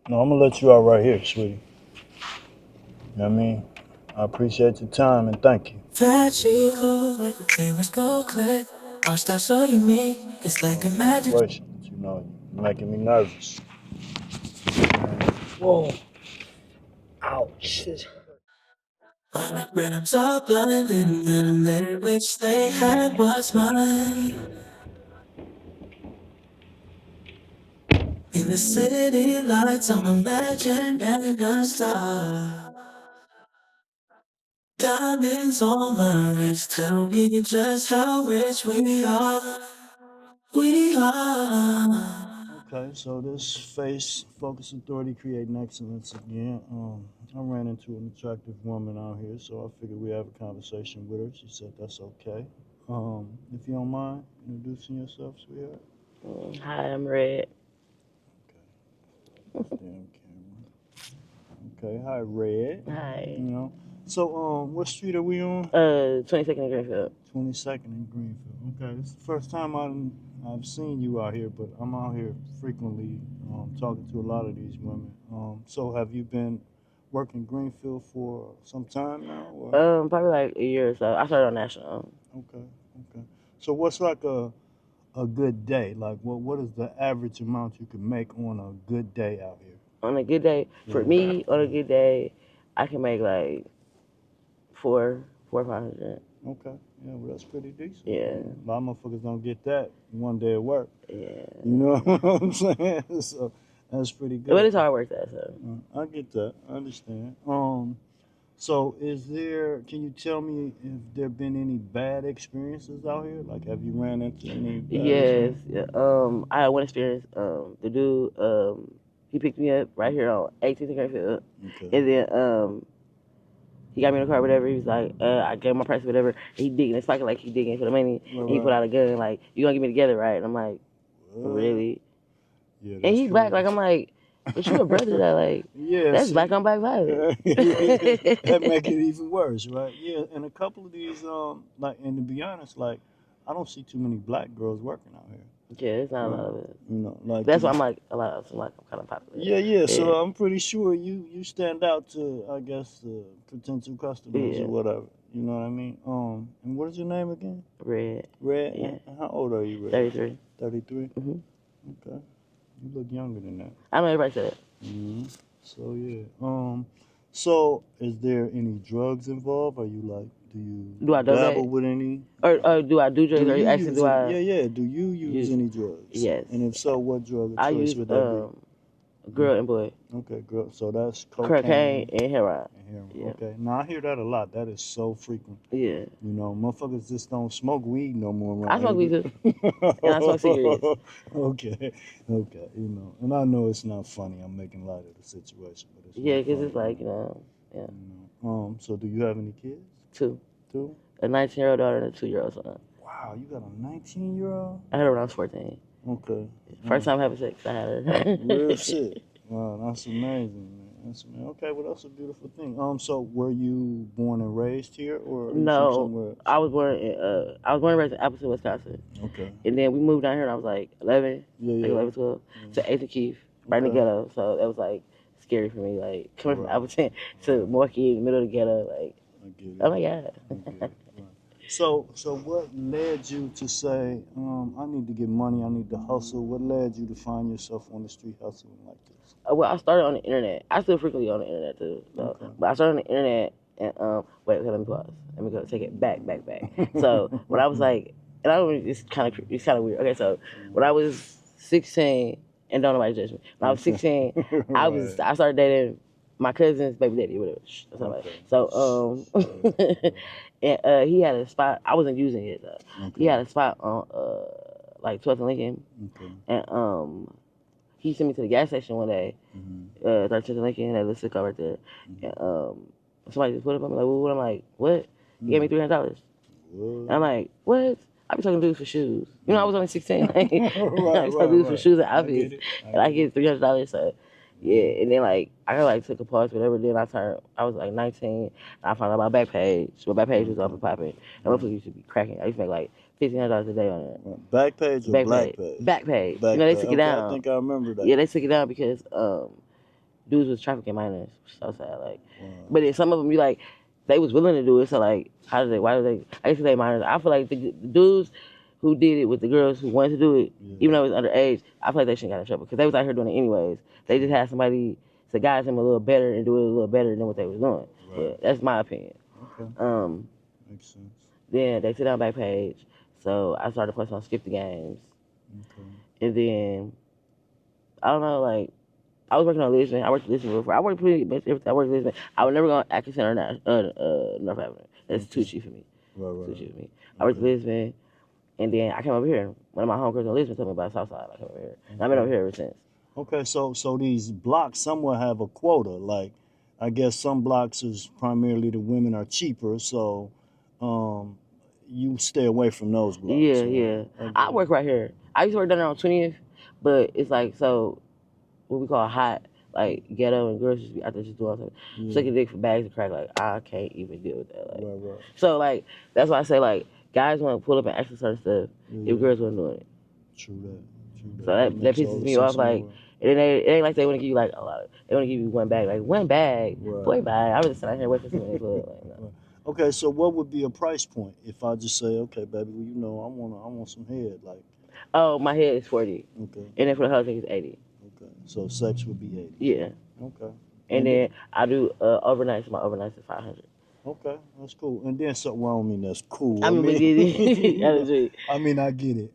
No, I'm gonna let you out right here, sweetie. You know what I mean? I appreciate your time and thank you. That you like the famous go click. Watch that so you me. It's like a magic. Situations, you're making me nervous. Whoa. Ouch. Rhythms are blending and the which they had was mine. In the city lights, I'm a legend and a star. Diamonds on my wrist tell me just how rich we are. We are. Okay, so this face focus authority creating excellence again. I ran into an attractive woman out here, so I figured we have a conversation with her. She said that's okay. If you don't mind introducing yourself, sweetheart. Hi, I'm Red. Okay, this damn camera. Okay, hi, Red. Hi. You know, so what street are we on? 22nd in Greenfield. 22nd in Greenfield. Okay, it's the first time I've seen you out here, but I'm out here frequently talking to a lot of these women. So have you been working Greenfield for some time now? Or? Probably like a year or so. I started on national. Okay, okay. So what's like a good day? Like what is the average amount you can make on a good day out here? On a good day, for Yeah. me, on a good day, I can make like four or 500. Okay. Yeah, well, that's pretty decent. Yeah. A lot of motherfuckers don't get that one day at work. Yeah. You know what I'm saying? So that's pretty good. But it's hard work, though. So. I get that. I understand. So can you tell me if there been any bad experiences out here? Like, have you ran into any bad Yes. experiences? Yeah. I had one experience. The dude, he picked me up right here on 18th and Greenfield, Okay. and then he got me in the car, whatever. He was like, I gave him my price, whatever. He digging his pocket like he digging for the money. Right, And he put out a gun, like, you gonna get me together, right? And I'm like, really? Yeah, And that's he black, like, I'm like, but you a brother that, like, yeah, that's see, black on black violence. that make it even worse, right? Yeah, and a couple of these, and to be honest, like, I don't see too many black girls working out here. Yeah, it's not a lot of it. Like That's why I'm like, a lot of, I'm like, I'm kind of popular. yeah. So I'm pretty sure you stand out to, I guess, potential customers or whatever. You know what I mean? And what is your name again? Red. Red. Yeah. And how old are you, Red? 33. 33. Mm-hmm. Okay. You look younger than that. I know everybody said that. Mm-hmm. So yeah. So is there any drugs involved? Are you like, do you Do I dabble donate? with any? Or do I do drugs? Do Or you actually use do any? I Yeah, yeah. Do you use any drugs? Yes. And if so, what drug of I choice use would that be? girl and boy. Okay, girl. So that's Cocaine cocaine and heroin. and heroin. Yeah. Okay. Now I hear that a lot. That is so frequent. Yeah. You know, motherfuckers just don't smoke weed no more around I smoke weed here. too. And I smoke cigarettes. Okay, okay. You know, and I know it's not funny. I'm making light of the situation, but it's Yeah, not because funny. it's like, yeah. You know. So do you have any kids? Two. Two. A 19-year-old daughter and a 2-year-old son. Wow, you got a 19-year-old? I had her when I was 14. Okay. First time having sex, I had her. Real shit. Wow, that's amazing, man. That's amazing. Okay, well, that's a beautiful thing. So were you born and raised here, or are you from No, somewhere else? I was born and raised in Appleton, Wisconsin. Okay. And then we moved down here and I was like 11, Yeah, like yeah. 11, 12, to 8th and Keith, right in the Okay. ghetto. So that was like scary for me, like coming from Right. Appleton to Milwaukee in the middle of the ghetto. Like, I get it. oh my God. I get it. Right. So what led you to say, I need to get money, I need to hustle? What led you to find yourself on the street hustling like this? Well, I started on the internet. I still frequently on the internet too. So. Okay. But I started on the internet and wait, okay, let me pause. Let me go take it back. So when I was like, and I don't. It's kind of weird. Okay, so when I was 16, and don't nobody judge me. When I was 16, Right. I started dating my cousin's baby daddy, whatever. That's not Okay. So and he had a spot. I wasn't using it though. Okay. He had a spot on like 12th and Lincoln, Okay. and he sent me to the gas station one day, 13th and Lincoln, that little sick car right there, and somebody just put up on me like, what? I'm like, what? He gave me $300. And I'm like, what? I be talking to dudes for shoes. You know, I was only 16. Like, I be talking to dudes for shoes and outfits, and I get $300. So, yeah. And then like I took a pause, whatever. Then I was like 19. And I found out my Backpage. My Backpage was off and popping. And motherfuckers used to be cracking. I used to make like $1,500 a day on it. Backpage or Black Page? Backpage. Back You know, they page. took it Okay, down. I think I remember that. Yeah, they took it down because dudes was trafficking minors. So sad. Like, Wow. but then some of them, you like, they was willing to do it. So like, how did they? Why did they? I guess they minors. I feel like the dudes who did it with the girls who wanted to do it, even though it was underage, I feel like they shouldn't got in trouble because they was out here doing it anyways. They just had somebody to guide them a little better and do it a little better than what they was doing. Right. But that's my opinion. Okay. Makes sense. Then they took down back page, so I started posting on Skip the Games, and then I don't know, like I was working on Lisbon. I worked at Lisbon before. I worked pretty much everything. I worked at Lisbon. I would never go on Atkinson or North Avenue. That's too cheap for me. Right. Too cheap for me. I worked at Lisbon. And then I came over here. One of my homegirls in Lisbon told me about Southside. I came over here. And I've been over here ever since. Okay, so these blocks somewhat have a quota. Like, I guess some blocks is primarily the women are cheaper, so you stay away from those blocks. Yeah, right? yeah. Okay. I work right here. I used to work down there on 20th, but it's like, so, what we call hot, like ghetto and girls just be out there just doing something. Sucking dick for bags of crack, like, I can't even deal with that. Like, Right. So, like, that's why I say, like, guys want to pull up and ask for certain stuff if girls weren't doing it. True that. So that pisses me off. Like, it ain't like they want to give you like a lot. They want to give you one bag. Like one bag, boy, bag. I was just out here waiting for something. Like, no. Okay, so what would be a price point if I just say, okay, baby, well, you know, I want some head, like. Oh, my head is 40. Okay. And then for the whole thing is 80. Okay. So sex would be 80. Yeah. Okay. And then I do overnights. My overnights is 500. Okay, that's cool. And then something, well, I don't mean that's cool. I mean, I mean, I get it.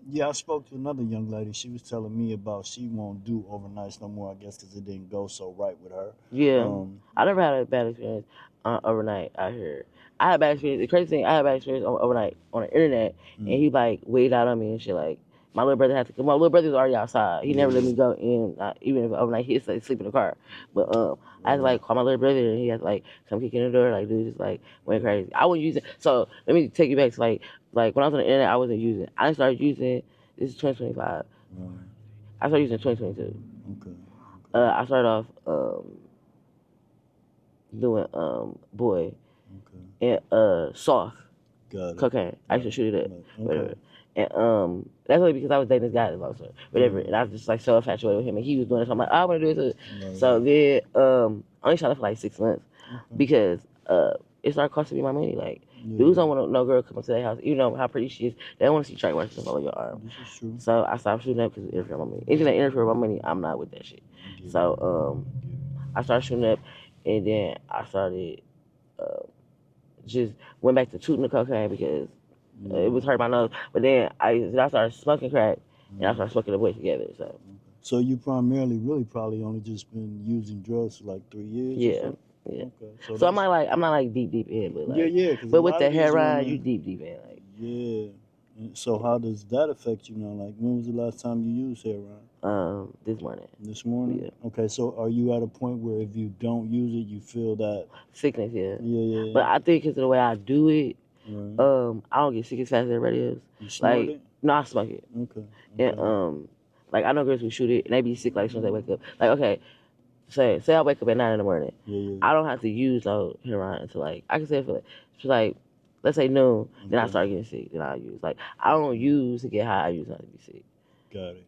Yeah, I spoke to another young lady. She was telling me about she won't do overnights no more, I guess, because it didn't go so right with her. Yeah. I never had a bad experience overnight out here. I had a bad experience. The crazy thing, I had a bad experience overnight on the internet, and he like weighed out on me and shit. Like my little brother had to. My little brother was already outside. He never let me go in, even if overnight he'd like, sleep in the car. But I had to like call my little brother, and he had to like come kick in the door. Like dude, just like went crazy. I wouldn't use it. So let me take you back to like when I was on the internet, I wasn't using it. I started using. This is 2025. I started using 2022. Okay. I started off doing boy and soft cocaine. I used to shoot it up, whatever. And that's only because I was dating this guy, also, whatever. And I was just like so infatuated with him, and he was doing it. So I'm like, I want to do it too. So then, I only shot it for like 6 months because it started costing me my money. Like dudes don't want no girl coming to their house, even though how pretty she is. They don't want to see track marks all over your arm. This is true. So I stopped shooting up because it interfered with my money. Anything that interfered with my money, I'm not with that shit. So I started shooting up, and then I started just went back to shooting the cocaine because it was hurting my nose. But then I started smoking crack, and I started smoking the boys together. So you primarily, really, probably only just been using drugs for like 3 years. Yeah. Yeah. Okay. So I'm not like deep in, but like yeah. But with the heroin, you deep in. Like yeah. And so how does that affect you now? Like when was the last time you used heroin? This morning. This morning? Yeah. Okay, so are you at a point where if you don't use it, you feel that sickness? Yeah. Yeah. But I think because of the way I do it, right. I don't get sick as fast as everybody else. You snort it? No, I smoke it. Okay. And like I know girls who shoot it and they be sick like as soon as they wake up. Like okay, say I wake up at 9 in the morning. Yeah. I don't have to use no heroin until like I can say for like let's say noon. Then I start getting sick. Then I use like I don't use to get high. I use not to be sick. Got it.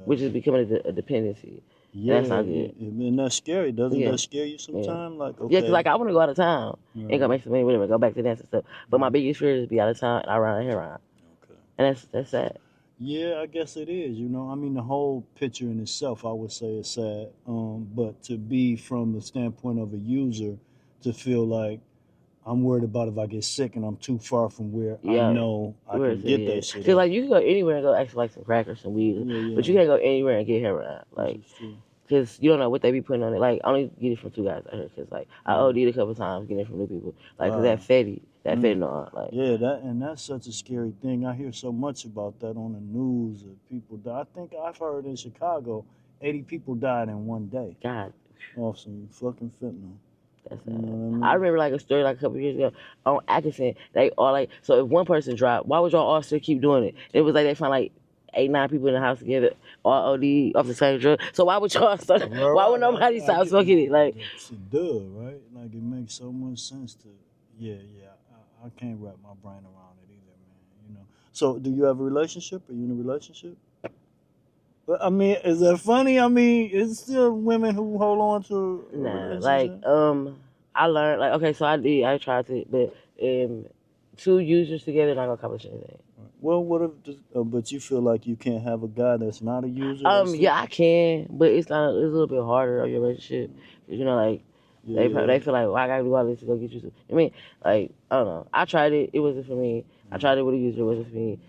Which is becoming a dependency. Yeah, that's not good. And that's scary. Doesn't that scare you sometimes? Yeah. Like okay. Yeah, because like I want to go out of town and go make some money, whatever, go back to dance and stuff. But my biggest fear is to be out of town and I run out of heroin. Okay. And that's sad. Yeah, I guess it is. You know, I mean, the whole picture in itself, I would say, is sad. But to be from the standpoint of a user, to feel like I'm worried about if I get sick and I'm too far from where I know I can get that shit. Because like you can go anywhere and go ask for like some crack or some weed, but you can't go anywhere and get heroin. Like, because you don't know what they be putting on it. Like, I only get it from 2 guys out here. Because like I OD'd a couple times getting it from new people. Like, cause that fentanyl. Like, yeah, that's such a scary thing. I hear so much about that on the news. People die. I think I've heard in Chicago, 80 people died in one day. God. Off some fucking fentanyl. That's sad. You know what I mean? I remember like a story like a couple years ago on Atkinson. They all like, so if one person dropped, why would y'all all still keep doing it? It was like they found like 8, 9 people in the house together, all OD off the same drug. So why would y'all start? Why would nobody stop smoking it? Like, it does, right? Like it makes so much sense to. Yeah. I can't wrap my brain around it either, man. You know. So, do you have a relationship? Are you in a relationship? But I mean, is that funny? I mean, it's still women who hold on to a Nah, like relationship. I learned like okay, so I tried to, but two users together not gonna accomplish anything. Well, what if? But you feel like you can't have a guy that's not a user. Yeah, I can, but it's not. It's a little bit harder on your relationship. 'Cause, you know, like they feel like, well, I gotta do all this to go get you. I mean, like I don't know. I tried it. It wasn't for me. I tried it with a user. It wasn't for me.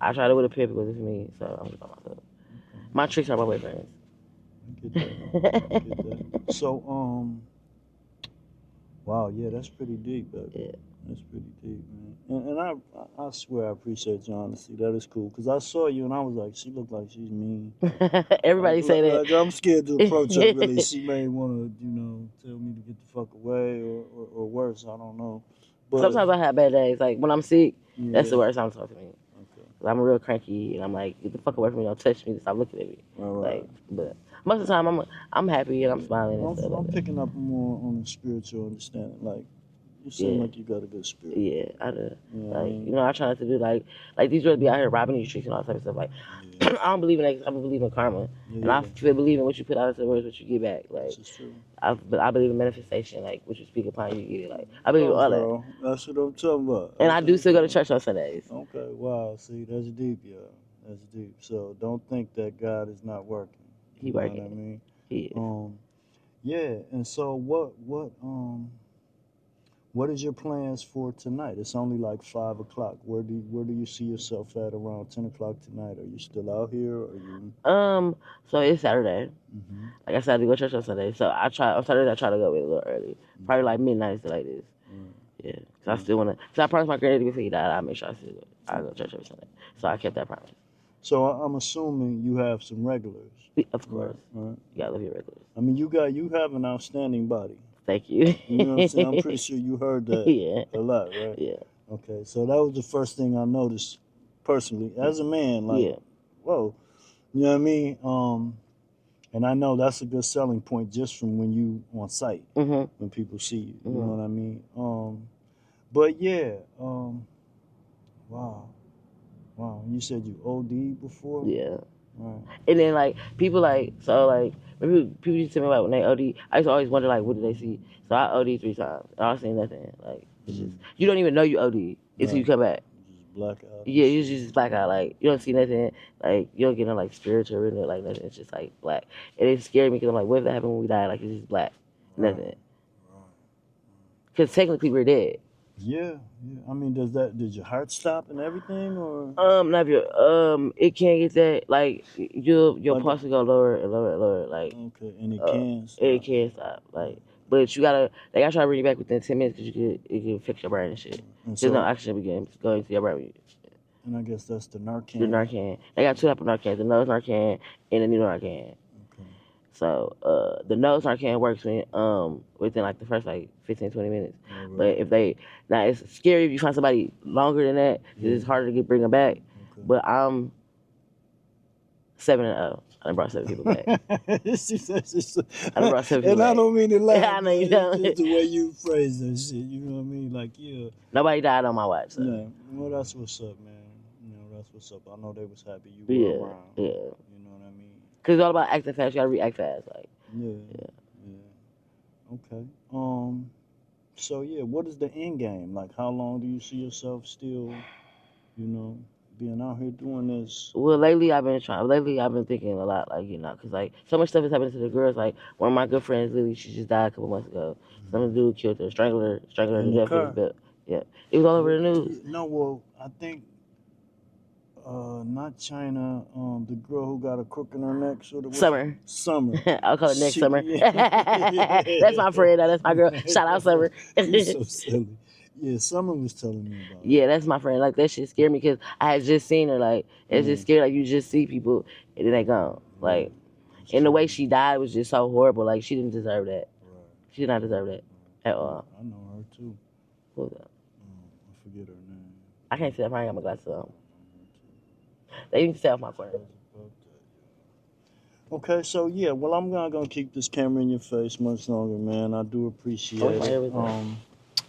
I tried it with a pimp. It wasn't for me. So I'm just by myself. My tricks are my boyfriends. I get that. I get that. So, wow, yeah, that's pretty deep, baby. Yeah. That's pretty deep, man. And I swear I appreciate your honesty. That is cool. Because I saw you and I was like, she looked like she's mean. Everybody say that. Like, I'm scared to approach her, really. She may want to, tell me to get the fuck away or worse. I don't know. But sometimes I have bad days. Like when I'm sick, that's the yeah. worst time to talk to me. Okay. 'Cause I'm real cranky and I'm like, get the fuck away from me. Don't touch me. Stop looking at me. All right. Like, but most of the time I'm happy and I'm smiling and stuff I'm like that. picking up more on the spiritual understanding. Like, you seem like you got a good spirit. Yeah, I do. Yeah, Like, I try not to do like these girls be out here robbing you streets and all that type of stuff. Like, yeah. I don't believe in that. I believe in karma, and I believe in what you put out into the world, what you get back. Like, This is true. but I believe in manifestation. Like, what you speak upon, you get it. Like, I believe in all that. That's what I'm talking about. And I do still go to church on Sundays. Okay, wow. See, that's deep, yeah. That's deep. So don't think that God is not working. He working. You know what I mean? He is. Yeah. And so what is your plans for tonight? It's only like 5:00. Where do you see yourself at around 10:00 tonight? Are you still out here? Or you? So it's Saturday. Mm-hmm. Like I said, I do go to church on Sunday. So on Saturday I try to go a little early, probably like midnight to like this. Yeah, cause I still wanna. Cause I promised my granddaddy before he died, I make sure I go to church every Sunday. So I kept that promise. So I'm assuming you have some regulars. Of course, right. You gotta love your regulars. I mean, you have an outstanding body. Thank you. You know what I'm saying? I'm pretty sure you heard that a lot, right? Yeah. Okay, so that was the first thing I noticed personally as a man. Like, whoa, you know what I mean? And I know that's a good selling point just from when you on site, when people see you. You know what I mean? But yeah, wow. You said you OD before? Yeah. Right. And then like people people used to tell me like when they OD, I used to always wonder like what did they see? So I OD 3 times. I seen nothing. Like it's just you don't even know you OD until you come back. Just black out. Yeah, you just black out. Like you don't see nothing. Like you don't get no like spiritual or anything, like nothing. It's just like black. And it scared me because I'm like, what if that happened when we die? Like it's just black, nothing. Right. Because technically we're dead. Yeah. I mean, did your heart stop and everything, or? Not your it can't get that like your pulse will go lower and lower and lower. Like okay, and it can stop. It can stop. Like, but they gotta try to bring you back within 10 minutes because it can fix your brain and shit. And There's no oxygen going to your brain. And I guess that's the Narcan. The Narcan. They got 2 types of Narcan: the nose Narcan and the needle Narcan. Okay. So the nose Narcan works within like the first like 15-20 minutes. Right. But it's scary if you find somebody longer than that because it's harder to bring them back. Okay. But I'm 7-0. I done brought 7 people back. I done brought 7 people and back. I don't mean to laugh. I know you don't. It's the way you phrase that shit. You know what I mean? Like, yeah. Nobody died on my watch. So. Yeah. Well, that's what's up, man. That's what's up. I know they was happy you were around. Yeah. You know what I mean? Because it's all about acting fast. You gotta react fast. Like. Yeah. Okay. So yeah, what is the end game? Like, how long do you see yourself still, being out here doing this? Well, lately I've been thinking a lot, like, because, like, so much stuff is happening to the girls. Like, one of my good friends, Lily, she just died a couple months ago. Some dude killed her, strangled her to death with his belt. Yeah. It was all over the news. No, well, I think, not China, the girl who got a crook in her neck. Summer. I'll call it next Summer. Yeah. That's my friend. That's my girl. Shout out Summer. You're so silly. Yeah, Summer was telling me about it. Yeah, that's my friend. Like, that shit scared me because I had just seen her. Like, it's just scary. Like, you just see people and then they gone. Like, and the way she died was just so horrible. Like, she didn't deserve that. Right. She did not deserve that at all. I know her too. Who's that? I forget her name. I can't see that. I ain't got my glasses on. They need to stay off my phone. Okay, so yeah, well, I'm not gonna keep this camera in your face much longer, man. I do appreciate it.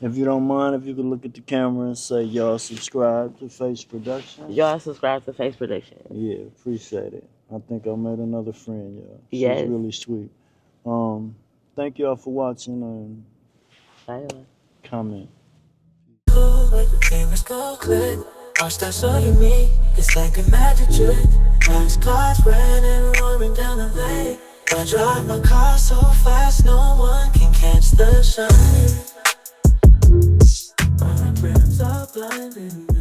If you don't mind, if you could look at the camera and say y'all subscribe to F.A.C.E Production. Y'all subscribe to F.A.C.E Production. Yeah, appreciate it. I think I made another friend, y'all. She's Yes. really sweet. Thank y'all for watching and comment. Like the cameras go click. Watch that so unique. It's like a magic trick. Nice cars ran and roaring down the lake. I drive my car so fast, no one can catch the shine. My rims are blinding.